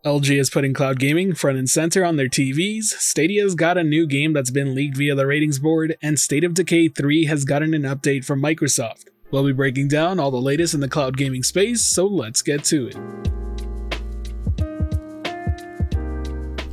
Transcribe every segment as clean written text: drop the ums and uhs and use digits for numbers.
LG is putting cloud gaming front and center on their TVs, Stadia's got a new game that's been leaked via the ratings board, and State of Decay 3 has gotten an update from Microsoft. We'll be breaking down all the latest in the cloud gaming space, so let's get to it.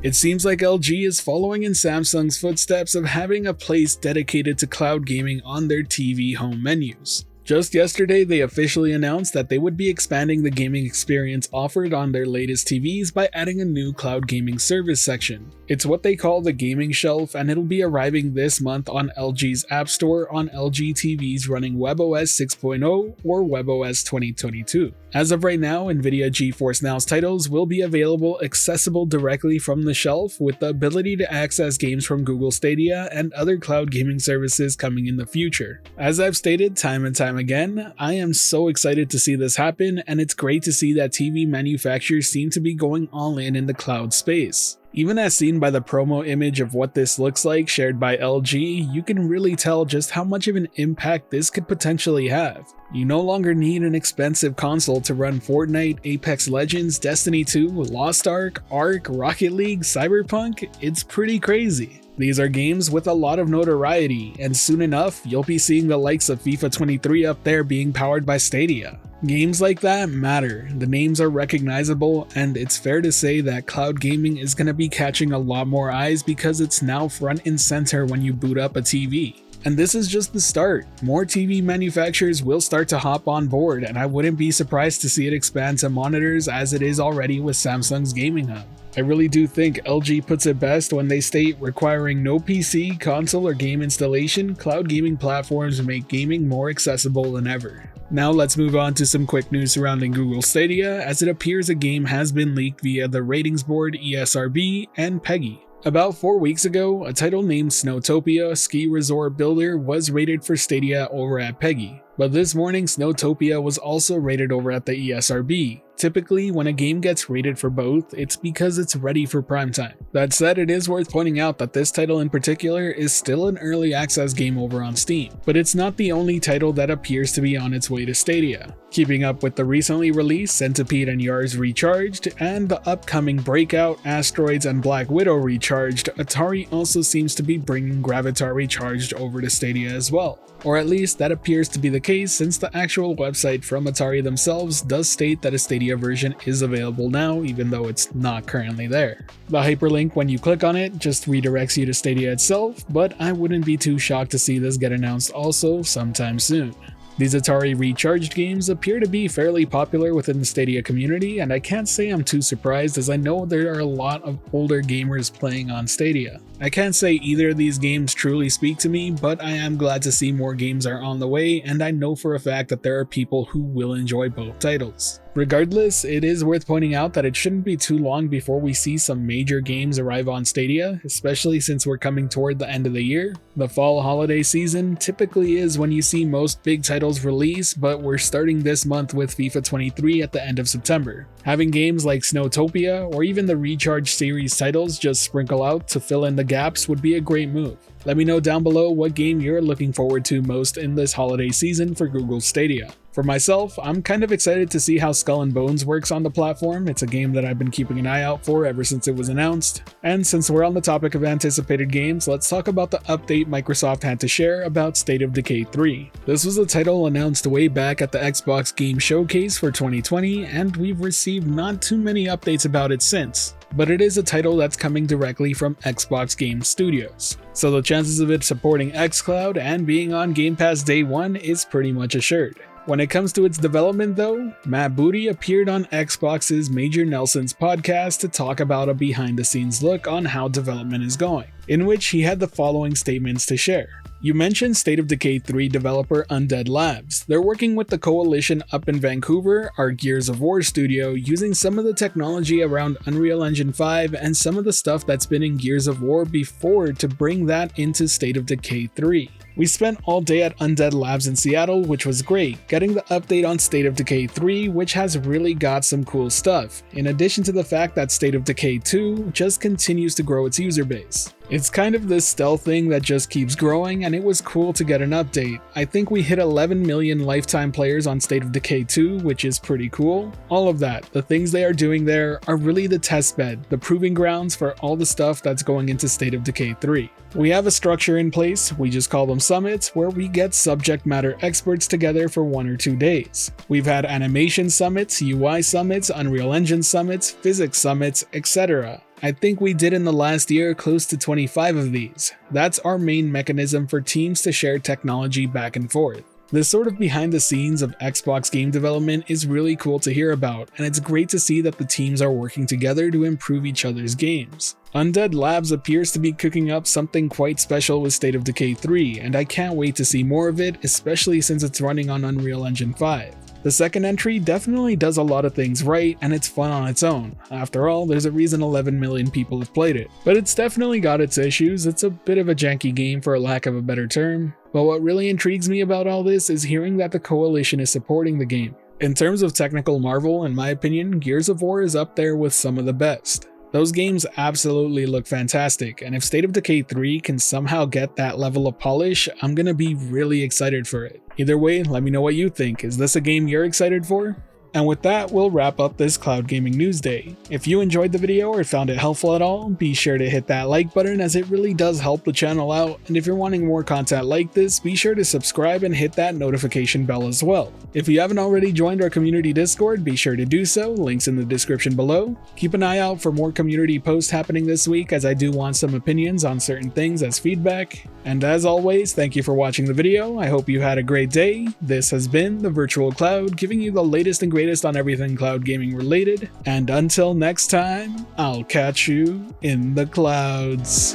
It seems like LG is following in Samsung's footsteps of having a place dedicated to cloud gaming on their TV home menus. Just yesterday, they officially announced that they would be expanding the gaming experience offered on their latest TVs by adding a new cloud gaming service section. It's what they call the gaming shelf, and it'll be arriving this month on LG's App Store on LG TVs running WebOS 6.0 or WebOS 2022. As of right now, NVIDIA GeForce Now's titles will be available accessible directly from the shelf, with the ability to access games from Google Stadia and other cloud gaming services coming in the future. As I've stated time and time again, I am so excited to see this happen, and it's great to see that TV manufacturers seem to be going all in the cloud space. Even as seen by the promo image of what this looks like shared by LG, you can really tell just how much of an impact this could potentially have. You no longer need an expensive console to run Fortnite, Apex Legends, Destiny 2, Lost Ark, Rocket League, Cyberpunk. It's pretty crazy. These are games with a lot of notoriety, and soon enough, you'll be seeing the likes of FIFA 23 up there being powered by Stadia. Games like that matter, the names are recognizable, and it's fair to say that cloud gaming is going to be catching a lot more eyes because it's now front and center when you boot up a TV. And this is just the start. More TV manufacturers will start to hop on board, and I wouldn't be surprised to see it expand to monitors as it is already with Samsung's gaming hub. I really do think LG puts it best when they state requiring no PC, console, or game installation, cloud gaming platforms make gaming more accessible than ever. Now let's move on to some quick news surrounding Google Stadia, as it appears a game has been leaked via the ratings board ESRB and PEGI. About 4 weeks ago, a title named Snowtopia Ski Resort Builder was rated for Stadia over at PEGI, but this morning Snowtopia was also rated over at the ESRB. Typically, when a game gets rated for both, it's because it's ready for prime time. That said, it is worth pointing out that this title in particular is still an early access game over on Steam, but it's not the only title that appears to be on its way to Stadia. Keeping up with the recently released Centipede and Yars Recharged and the upcoming Breakout, Asteroids, and Black Widow Recharged, Atari also seems to be bringing Gravitar Recharged over to Stadia as well. Or at least that appears to be the case, since the actual website from Atari themselves does state that a Stadia version is available now, even though it's not currently there. The hyperlink when you click on it just redirects you to Stadia itself, but I wouldn't be too shocked to see this get announced also sometime soon. These Atari Recharged games appear to be fairly popular within the Stadia community, and I can't say I'm too surprised, as I know there are a lot of older gamers playing on Stadia. I can't say either of these games truly speak to me, but I am glad to see more games are on the way, and I know for a fact that there are people who will enjoy both titles. Regardless, it is worth pointing out that it shouldn't be too long before we see some major games arrive on Stadia, especially since we're coming toward the end of the year. The fall holiday season typically is when you see most big titles release, but we're starting this month with FIFA 23 at the end of September. Having games like Snowtopia or even the Recharge series titles just sprinkle out to fill in the gaps would be a great move. Let me know down below what game you're looking forward to most in this holiday season for Google Stadia. For myself, I'm kind of excited to see how Skull and Bones works on the platform. It's a game that I've been keeping an eye out for ever since it was announced. And since we're on the topic of anticipated games, let's talk about the update Microsoft had to share about State of Decay 3. This was a title announced way back at the Xbox Game Showcase for 2020, and we've received not too many updates about it since. But it is a title that's coming directly from Xbox Game Studios, so the chances of it supporting XCloud and being on Game Pass day one is pretty much assured. When it comes to its development though, Matt Booty appeared on Xbox's Major Nelson's podcast to talk about a behind-the-scenes look on how development is going, in which he had the following statements to share. You mentioned State of Decay 3 developer Undead Labs. They're working with the coalition up in Vancouver, our Gears of War studio, using some of the technology around Unreal Engine 5 and some of the stuff that's been in Gears of War before to bring that into State of Decay 3. We spent all day at Undead Labs in Seattle, which was great, getting the update on State of Decay 3, which has really got some cool stuff, in addition to the fact that State of Decay 2 just continues to grow its user base. It's kind of this stealth thing that just keeps growing, and it was cool to get an update. I think we hit 11 million lifetime players on State of Decay 2, which is pretty cool. All of that, the things they are doing there, are really the testbed, the proving grounds for all the stuff that's going into State of Decay 3. We have a structure in place, we just call them summits, where we get subject matter experts together for 1 or 2 days. We've had animation summits, UI summits, Unreal Engine summits, physics summits, etc. I think we did in the last year close to 25 of these. That's our main mechanism for teams to share technology back and forth. This sort of behind the scenes of Xbox game development is really cool to hear about, and it's great to see that the teams are working together to improve each other's games. Undead Labs appears to be cooking up something quite special with State of Decay 3, and I can't wait to see more of it, especially since it's running on Unreal Engine 5. The second entry definitely does a lot of things right, and it's fun on its own. After all, there's a reason 11 million people have played it. But it's definitely got its issues. It's a bit of a janky game for lack of a better term. But what really intrigues me about all this is hearing that the Coalition is supporting the game. In terms of technical marvel, in my opinion, Gears of War is up there with some of the best. Those games absolutely look fantastic, and if State of Decay 3 can somehow get that level of polish, I'm gonna be really excited for it. Either way, let me know what you think. Is this a game you're excited for? And with that, we'll wrap up this Cloud Gaming News Day. If you enjoyed the video or found it helpful at all, be sure to hit that like button as it really does help the channel out, and if you're wanting more content like this, be sure to subscribe and hit that notification bell as well. If you haven't already joined our community Discord, be sure to do so, links in the description below. Keep an eye out for more community posts happening this week, as I do want some opinions on certain things as feedback. And as always, thank you for watching the video. I hope you had a great day. This has been the Virtual Cloud, giving you the latest and greatest on everything cloud gaming related, and until next time, I'll catch you in the clouds.